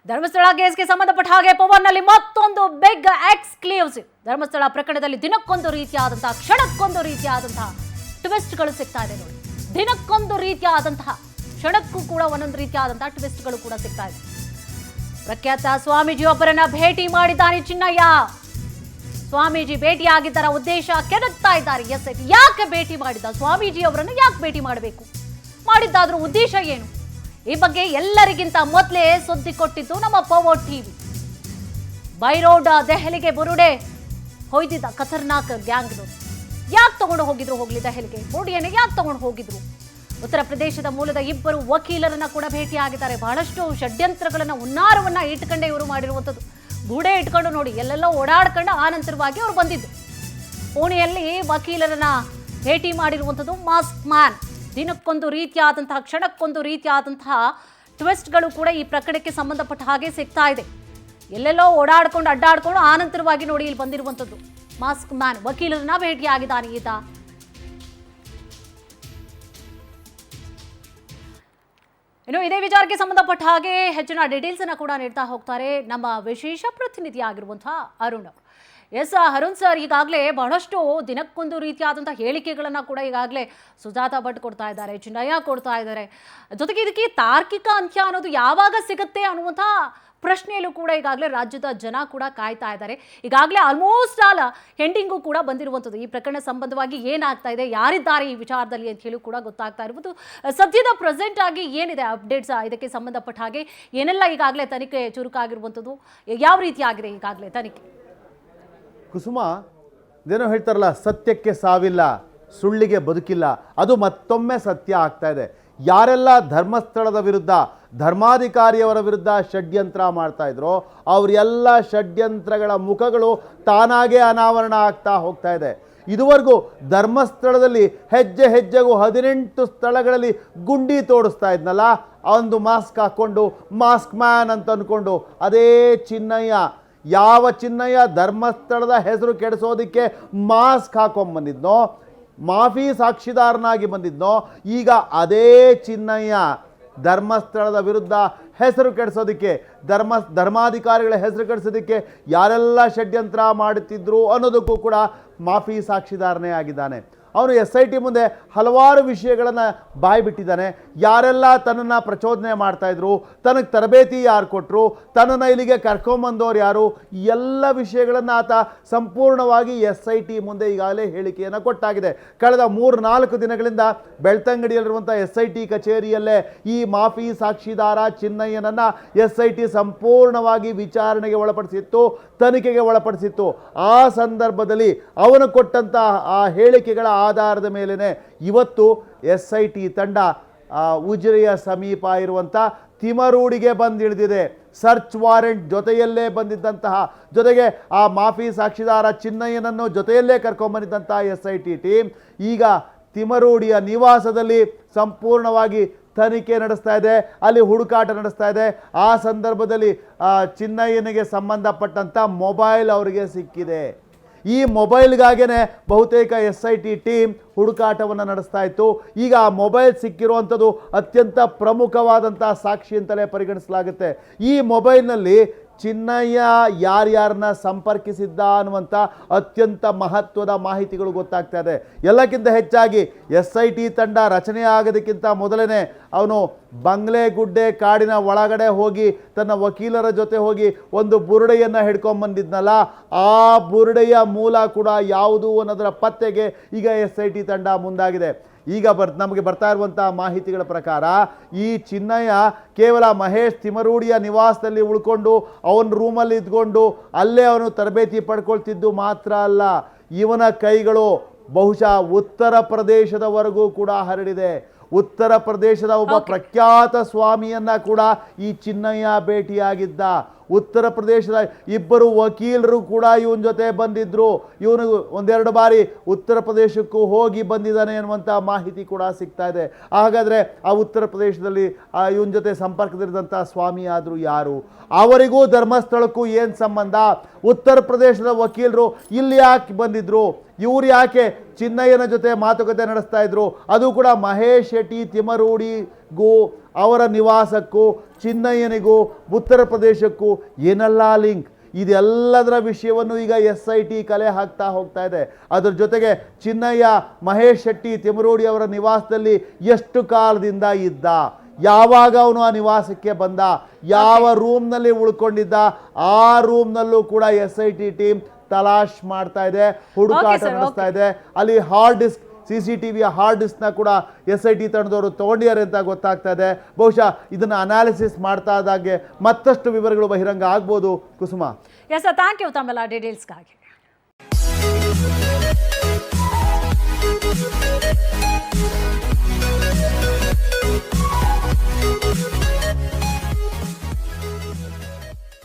ಧರ್ಮಸ್ಥಳ ಕೇಸ್ಗೆ ಸಂಬಂಧಪಟ್ಟ ಹಾಗೆ ಪವನ್ನಲ್ಲಿ ಮತ್ತೊಂದು ಬಿಗ್ ಎಕ್ಸ್ಕ್ಲೂಸಿವ್. ಧರ್ಮಸ್ಥಳ ಪ್ರಕರಣದಲ್ಲಿ ದಿನಕ್ಕೊಂದು ರೀತಿಯಾದಂತಹ ಕ್ಷಣಕ್ಕೊಂದು ರೀತಿಯಾದಂತಹ ಟ್ವಿಸ್ಟ್ಗಳು ಸಿಗ್ತಾ ಇದೆ ನೋಡಿ. ದಿನಕ್ಕೊಂದು ರೀತಿಯಾದಂತಹ ಕ್ಷಣಕ್ಕೂ ಕೂಡ ಒಂದೊಂದು ರೀತಿಯಾದಂತಹ ಟ್ವಿಸ್ಟ್ಗಳು ಕೂಡ ಸಿಗ್ತಾ ಇದೆ. ಪ್ರಖ್ಯಾತ ಸ್ವಾಮೀಜಿಯೊಬ್ಬರನ್ನ ಭೇಟಿ ಮಾಡಿದ್ದಾನೆ ಚಿನ್ನಯ್ಯ. ಸ್ವಾಮೀಜಿ ಭೇಟಿಯಾಗಿದ್ದರ ಉದ್ದೇಶ ಕೆದಕ್ತಾ ಇದ್ದಾರೆ ಎಸ್ಐಟಿ. ಯಾಕೆ ಭೇಟಿ ಮಾಡಿದ್ದ ಸ್ವಾಮೀಜಿಯವರನ್ನು? ಯಾಕೆ ಭೇಟಿ ಮಾಡಬೇಕು? ಮಾಡಿದ್ದಾದ್ರೂ ಉದ್ದೇಶ ಏನು? ಈ ಬಗ್ಗೆ ಎಲ್ಲರಿಗಿಂತ ಮೊದಲೇ ಸುದ್ದಿ ಕೊಟ್ಟಿದ್ದು ನಮ್ಮ ಪವರ್ ಟಿವಿ. ಬೈ ರೋಡ್ ದೆಹಲಿಗೆ ಬುರುಡೆ ಹೊಯ್ದಿದ್ದ ಖತರ್ನಾಕ್ ಗ್ಯಾಂಗ್ ಯಾಕೆ ತಗೊಂಡು ಹೋಗಿದ್ರು? ಹೋಗ್ಲಿ ದೆಹಲಿಗೆ ಬೋಡಿಯನ್ನು ಯಾಕೆ ತಗೊಂಡು ಹೋಗಿದ್ರು? ಉತ್ತರ ಪ್ರದೇಶದ ಮೂಲದ ಇಬ್ಬರು ವಕೀಲರನ್ನ ಕೂಡ ಭೇಟಿಯಾಗಿದ್ದಾರೆ. ಬಹಳಷ್ಟು ಷಡ್ಯಂತ್ರಗಳನ್ನ ಹುನ್ನಾರವನ್ನ ಇಟ್ಕೊಂಡೇ ಇವರು ಮಾಡಿರುವಂಥದ್ದು. ಬುಡೆ ಇಟ್ಕೊಂಡು ನೋಡಿ ಎಲ್ಲೆಲ್ಲೋ ಓಡಾಡ್ಕೊಂಡು ಆ ನಂತರವಾಗಿ ಅವರು ಬಂದಿದ್ದು. ಪುಣೆಯಲ್ಲಿ ವಕೀಲರನ್ನ ಭೇಟಿ ಮಾಡಿರುವಂಥದ್ದು ಮಾಸ್ಕ್ ಮ್ಯಾನ್. ದಿನಕ್ಕೊಂದು ರೀತಿಯಾದಂತಹ ಕ್ಷಣಕ್ಕೊಂದು ರೀತಿಯಾದಂತಹ ಟ್ವಿಸ್ಟ್ಗಳು ಕೂಡ ಈ ಪ್ರಕರಣಕ್ಕೆ ಸಂಬಂಧಪಟ್ಟ ಹಾಗೆ ಸಿಗ್ತಾ ಇದೆ. ಎಲ್ಲೆಲ್ಲೋ ಓಡಾಡ್ಕೊಂಡು ಅಡ್ಡಾಡ್ಕೊಂಡು ಆನಂತರವಾಗಿ ನೋಡಿ ಇಲ್ಲಿ ಬಂದಿರುವಂಥದ್ದು ಮಾಸ್ಕ್ ಮ್ಯಾನ್. ವಕೀಲರನ್ನ ಭೇಟಿಯಾಗಿದ್ದಾನೆ ಈತ. ಇನ್ನು ಇದೇ ವಿಚಾರಕ್ಕೆ ಸಂಬಂಧಪಟ್ಟ ಹಾಗೆ ಹೆಚ್ಚಿನ ಡೀಟೇಲ್ಸ್ ಅನ್ನ ಕೂಡ ನೀಡ್ತಾ ಹೋಗ್ತಾರೆ ನಮ್ಮ ವಿಶೇಷ ಪ್ರತಿನಿಧಿ ಆಗಿರುವಂತಹ ಅರುಣ್. ಎಸ್ ಅರುಣ್ ಸರ್, ಈಗಾಗಲೇ ಬಹಳಷ್ಟು ದಿನಕ್ಕೊಂದು ರೀತಿಯಾದಂತಹ ಹೇಳಿಕೆಗಳನ್ನ ಕೂಡ ಈಗಾಗಲೇ ಸುಜಾತಾ ಭಟ್ ಕೊಡ್ತಾ ಇದ್ದಾರೆ, ಚಿನ್ನಯ್ಯ ಕೊಡ್ತಾ ಇದ್ದಾರೆ. ಜೊತೆಗೆ ಇದಕ್ಕೆ ತಾರ್ಕಿಕ ಅಂತ್ಯ ಅನ್ನೋದು ಯಾವಾಗ ಸಿಗುತ್ತೆ ಅನ್ನುವಂಥ ಪ್ರಶ್ನೆಯಲ್ಲೂ ಕೂಡ ಈಗಾಗಲೇ ರಾಜ್ಯದ ಜನ ಕೂಡ ಕಾಯ್ತಾ ಇದ್ದಾರೆ. ಈಗಾಗಲೇ ಆಲ್ಮೋಸ್ಟ್ ಆಲ್ ಎಂಡಿಂಗು ಕೂಡ ಬಂದಿರುವಂಥದ್ದು. ಈ ಪ್ರಕರಣ ಸಂಬಂಧವಾಗಿ ಏನಾಗ್ತಾ ಇದೆ, ಯಾರಿದ್ದಾರೆ ಈ ವಿಚಾರದಲ್ಲಿ ಅಂತ ಹೇಳಿ ಕೂಡ ಗೊತ್ತಾಗ್ತಾ ಇರ್ಬೋದು. ಸದ್ಯದ ಪ್ರೆಸೆಂಟ್ ಆಗಿ ಏನಿದೆ ಅಪ್ಡೇಟ್ಸ್ ಇದಕ್ಕೆ ಸಂಬಂಧಪಟ್ಟ ಹಾಗೆ ಏನೆಲ್ಲ ಈಗಾಗಲೇ ತನಿಖೆ ಚುರುಕಾಗಿರುವಂಥದ್ದು, ಯಾವ ರೀತಿ ಆಗಿದೆ ಈಗಾಗಲೇ ತನಿಖೆ? ಕುಸುಮ, ಇದೇನೋ ಹೇಳ್ತಾರಲ್ಲ, ಸತ್ಯಕ್ಕೆ ಸಾವಿಲ್ಲ, ಸುಳ್ಳಿಗೆ ಬದುಕಿಲ್ಲ. ಅದು ಮತ್ತೊಮ್ಮೆ ಸತ್ಯ ಆಗ್ತಾ ಇದೆ. ಯಾರೆಲ್ಲ ಧರ್ಮಸ್ಥಳದ ವಿರುದ್ಧ, ಧರ್ಮಾಧಿಕಾರಿಯವರ ವಿರುದ್ಧ ಷಡ್ಯಂತ್ರ ಮಾಡ್ತಾ ಇದ್ರು, ಅವರೆಲ್ಲ ಷಡ್ಯಂತ್ರಗಳ ಮುಖಗಳು ತಾನಾಗೇ ಅನಾವರಣ ಆಗ್ತಾ ಹೋಗ್ತಾ ಇದೆ. ಇದುವರೆಗೂ ಧರ್ಮಸ್ಥಳದಲ್ಲಿ ಹೆಜ್ಜೆ ಹೆಜ್ಜೆಗೂ 18 ಸ್ಥಳಗಳಲ್ಲಿ ಗುಂಡಿ ತೋಡಿಸ್ತಾ ಇದ್ನಲ್ಲ, ಒಂದು ಮಾಸ್ಕ್ ಹಾಕ್ಕೊಂಡು ಮಾಸ್ಕ್ ಮ್ಯಾನ್ ಅಂತ ಅಂದ್ಕೊಂಡು, ಅದೇ ಚಿನ್ನಯ್ಯ. ಯಾವ ಚಿನ್ನಯ್ಯ ಧರ್ಮಸ್ಥಳದ ಹೆಸರು ಕೆಡಿಸೋದಕ್ಕೆ ಮಾಸ್ಕ್ ಹಾಕೊಂಡ್ಬಂದಿದ್ನೋ, ಮಾಫಿ ಸಾಕ್ಷಿದಾರನಾಗಿ ಬಂದಿದ್ನೋ, ಈಗ ಅದೇ ಚಿನ್ನಯ್ಯ ಧರ್ಮಸ್ಥಳದ ವಿರುದ್ಧ ಹೆಸರು ಕೆಡಿಸೋದಕ್ಕೆ, ಧರ್ಮಾಧಿಕಾರಿಗಳ ಹೆಸರು ಕೆಡಿಸೋದಕ್ಕೆ ಯಾರೆಲ್ಲ ಷಡ್ಯಂತ್ರ ಮಾಡುತ್ತಿದ್ರು ಅನ್ನೋದಕ್ಕೂ ಕೂಡ ಮಾಫಿ ಸಾಕ್ಷಿದಾರನೇ ಆಗಿದ್ದಾನೆ. ಅವನು SIT ಮುಂದೆ ಹಲವಾರು ವಿಷಯಗಳನ್ನು ಬಾಯ್ಬಿಟ್ಟಿದ್ದಾನೆ. ಯಾರೆಲ್ಲ ತನ್ನನ್ನು ಪ್ರಚೋದನೆ ಮಾಡ್ತಾಯಿದ್ರು, ತನಗೆ ತರಬೇತಿ ಯಾರು ಕೊಟ್ಟರು, ತನ್ನನ್ನು ಇಲ್ಲಿಗೆ ಕರ್ಕೊಂಬಂದವ್ರು ಯಾರು, ಎಲ್ಲ ವಿಷಯಗಳನ್ನು ಆತ ಸಂಪೂರ್ಣವಾಗಿ SIT ಮುಂದೆ ಈಗಾಗಲೇ ಹೇಳಿಕೆಯನ್ನು ಕೊಟ್ಟಾಗಿದೆ. ಕಳೆದ 3-4 ದಿನಗಳಿಂದ ಬೆಳ್ತಂಗಡಿಯಲ್ಲಿರುವಂಥ SIT ಕಚೇರಿಯಲ್ಲೇ ಈ ಮಾಫಿ ಸಾಕ್ಷಿದಾರ ಚಿನ್ನಯ್ಯನನ್ನು SIT ಸಂಪೂರ್ಣವಾಗಿ ವಿಚಾರಣೆಗೆ ಒಳಪಡಿಸಿತ್ತು, ತನಿಖೆಗೆ ಒಳಪಡಿಸಿತ್ತು. ಆ ಸಂದರ್ಭದಲ್ಲಿ ಅವನು ಕೊಟ್ಟಂಥ ಆ ಹೇಳಿಕೆಗಳ ಆಧಾರದ ಮೇಲೆನೆ ಇವತ್ತು SIT ತಂಡ ಉಜಿರೆಯ ಸಮೀಪ ಇರುವಂಥ ತಿಮರೂಡಿಗೆ ಬಂದಿಳಿದಿದೆ. ಸರ್ಚ್ ವಾರೆಂಟ್ ಜೊತೆಯಲ್ಲೇ ಬಂದಿದ್ದಂತಹ, ಜೊತೆಗೆ ಆ ಮಾಫಿ ಸಾಕ್ಷಿದಾರ ಚಿನ್ನಯ್ಯನನ್ನು ಜೊತೆಯಲ್ಲೇ ಕರ್ಕೊಂಡ್ಬಂದಿದ್ದಂತಹ SIT ಟೀಮ್ ಈಗ ತಿಮರೂಡಿಯ ನಿವಾಸದಲ್ಲಿ ಸಂಪೂರ್ಣವಾಗಿ ತನಿಖೆ ನಡೆಸ್ತಾ ಇದೆ, ಅಲ್ಲಿ ಹುಡುಕಾಟ ನಡೆಸ್ತಾ ಇದೆ. ಆ ಸಂದರ್ಭದಲ್ಲಿ ಚಿನ್ನಯ್ಯನಿಗೆ ಸಂಬಂಧಪಟ್ಟಂಥ ಮೊಬೈಲ್ ಅವರಿಗೆ ಸಿಕ್ಕಿದೆ. ಈ ಮೊಬೈಲ್ಗಾಗೇ ಬಹುತೇಕ SIT ಟೀಮ್ ಹುಡುಕಾಟವನ್ನು ನಡೆಸ್ತಾ ಇತ್ತು. ಈಗ ಆ ಮೊಬೈಲ್ ಸಿಕ್ಕಿರುವಂಥದ್ದು ಅತ್ಯಂತ ಪ್ರಮುಖವಾದಂಥ ಸಾಕ್ಷಿ ಅಂತಲೇ ಪರಿಗಣಿಸಲಾಗುತ್ತೆ. ಈ ಮೊಬೈಲ್ನಲ್ಲಿ ಚಿನ್ನಯ್ಯ ಯಾರ್ಯಾರನ್ನ ಸಂಪರ್ಕಿಸಿದ್ದ ಅನ್ನುವಂಥ ಅತ್ಯಂತ ಮಹತ್ವದ ಮಾಹಿತಿಗಳು ಗೊತ್ತಾಗ್ತಾ ಇದೆ. ಎಲ್ಲಕ್ಕಿಂತ ಹೆಚ್ಚಾಗಿ SIT ತಂಡ ರಚನೆ ಆಗೋದಕ್ಕಿಂತ ಮೊದಲೇ ಅವನು ಬಂಗ್ಲೆಗುಡ್ಡೆ ಕಾಡಿನ ಒಳಗಡೆ ಹೋಗಿ ತನ್ನ ವಕೀಲರ ಜೊತೆ ಹೋಗಿ ಒಂದು ಬುರುಡೆಯನ್ನು ಹಿಡ್ಕೊಂಬಂದಿದ್ನಲ್ಲ, ಆ ಬುರುಡೆಯ ಮೂಲ ಕೂಡ ಯಾವುದು ಅನ್ನೋದರ ಪತ್ತೆಗೆ ಈಗ SIT ತಂಡ ಮುಂದಾಗಿದೆ. ಈಗ ನಮಗೆ ಬರ್ತಾ ಇರುವಂಥ ಮಾಹಿತಿಗಳ ಪ್ರಕಾರ ಈ ಚಿನ್ನಯ್ಯ ಕೇವಲ ಮಹೇಶ್ ತಿಮರೂಡಿಯ ನಿವಾಸದಲ್ಲಿ ಉಳ್ಕೊಂಡು ಅವನ ರೂಮಲ್ಲಿ ಇದ್ಕೊಂಡು ಅಲ್ಲೇ ಅವನು ತರಬೇತಿ ಪಡ್ಕೊಳ್ತಿದ್ದು ಮಾತ್ರ ಅಲ್ಲ, ಇವನ ಕೈಗಳು ಬಹುಶಃ ಉತ್ತರ ಪ್ರದೇಶದವರೆಗೂ ಕೂಡ ಹರಡಿದೆ. ಉತ್ತರ ಪ್ರದೇಶದ ಒಬ್ಬ ಪ್ರಖ್ಯಾತ ಸ್ವಾಮಿಯನ್ನ ಕೂಡ ಈ ಚಿನ್ನಯ್ಯ ಭೇಟಿಯಾಗಿದ್ದ. ಉತ್ತರ ಪ್ರದೇಶದ ಇಬ್ಬರು ವಕೀಲರು ಕೂಡ ಇವನ ಜೊತೆ ಬಂದಿದ್ರು. ಇವನು 1-2 ಬಾರಿ ಉತ್ತರ ಪ್ರದೇಶಕ್ಕೂ ಹೋಗಿ ಬಂದಿದ್ದಾನೆ ಅನ್ನುವಂಥ ಮಾಹಿತಿ ಕೂಡ ಸಿಗ್ತಾ ಇದೆ. ಹಾಗಾದರೆ ಆ ಉತ್ತರ ಪ್ರದೇಶದಲ್ಲಿ ಇವನ ಜೊತೆ ಸಂಪರ್ಕದಲ್ಲಿದ್ದಂಥ ಸ್ವಾಮಿ ಆದರೂ ಯಾರು? ಅವರಿಗೂ ಧರ್ಮಸ್ಥಳಕ್ಕೂ ಏನು ಸಂಬಂಧ? ಉತ್ತರ ಪ್ರದೇಶದ ವಕೀಲರು ಇಲ್ಲಿ ಯಾಕೆ ಬಂದಿದ್ರು? ಇವರು ಯಾಕೆ ಚಿನ್ನಯ್ಯನ ಜೊತೆ ಮಾತುಕತೆ ನಡೆಸ್ತಾ ಇದ್ರು? ಅದು ಕೂಡ ಮಹೇಶ್ ಶೆಟ್ಟಿ ತಿಮರೂಡಿಗೂ ಅವರ ನಿವಾಸಕ್ಕೂ ಚಿನ್ನಯ್ಯನಿಗೂ ಉತ್ತರ ಪ್ರದೇಶಕ್ಕೂ ಏನೆಲ್ಲ ಲಿಂಕ್, ಇದೆಲ್ಲದರ ವಿಷಯವನ್ನು ಈಗ SIT ಕಲೆ ಹಾಕ್ತಾ ಹೋಗ್ತಾ ಇದೆ. ಅದರ ಜೊತೆಗೆ ಚಿನ್ನಯ್ಯ ಮಹೇಶ್ ಶೆಟ್ಟಿ ತಿಮರೋಡಿ ಅವರ ನಿವಾಸದಲ್ಲಿ ಎಷ್ಟು ಕಾಲದಿಂದ ಇದ್ದ, ಯಾವಾಗ ಅವನು ಆ ನಿವಾಸಕ್ಕೆ ಬಂದ, ಯಾವ ರೂಮ್ನಲ್ಲಿ ಉಳ್ಕೊಂಡಿದ್ದ, ಆ ರೂಮ್ನಲ್ಲೂ ಕೂಡ SIT ಟೀಮ್ ತಲಾಶ್ ಮಾಡ್ತಾ ಇದೆ, ಹುಡುಕಾಟ ನಡೆಸ್ತಾ ಇದೆ. ಅಲ್ಲಿ ಹಾರ್ಡ್ ಡಿಸ್ಕ್ CCTV ಹಾರ್ಡ್ ಡಿಸ್ಕ್ನ ಕೂಡ SIT ತಂಡದವರು ತಗೊಂಡಿದ್ದಾರೆ ಅಂತ ಗೊತ್ತಾಗ್ತಾ ಇದೆ. ಬಹುಶಃ ಇದನ್ನು ಅನಾಲಿಸಿಸ್ ಮಾಡ್ತಾ ಇದ್ದಾಗೆ ಮತ್ತಷ್ಟು ವಿವರಗಳು ಬಹಿರಂಗ ಆಗ್ಬೋದು. ಕುಸುಮ, ಎಸ್ ಸರ್, ಥ್ಯಾಂಕ್ ಯು ತಮ್ಮೆಲ್ಲ ಡೀಟೇಲ್ಸ್ಗಾಗಿ.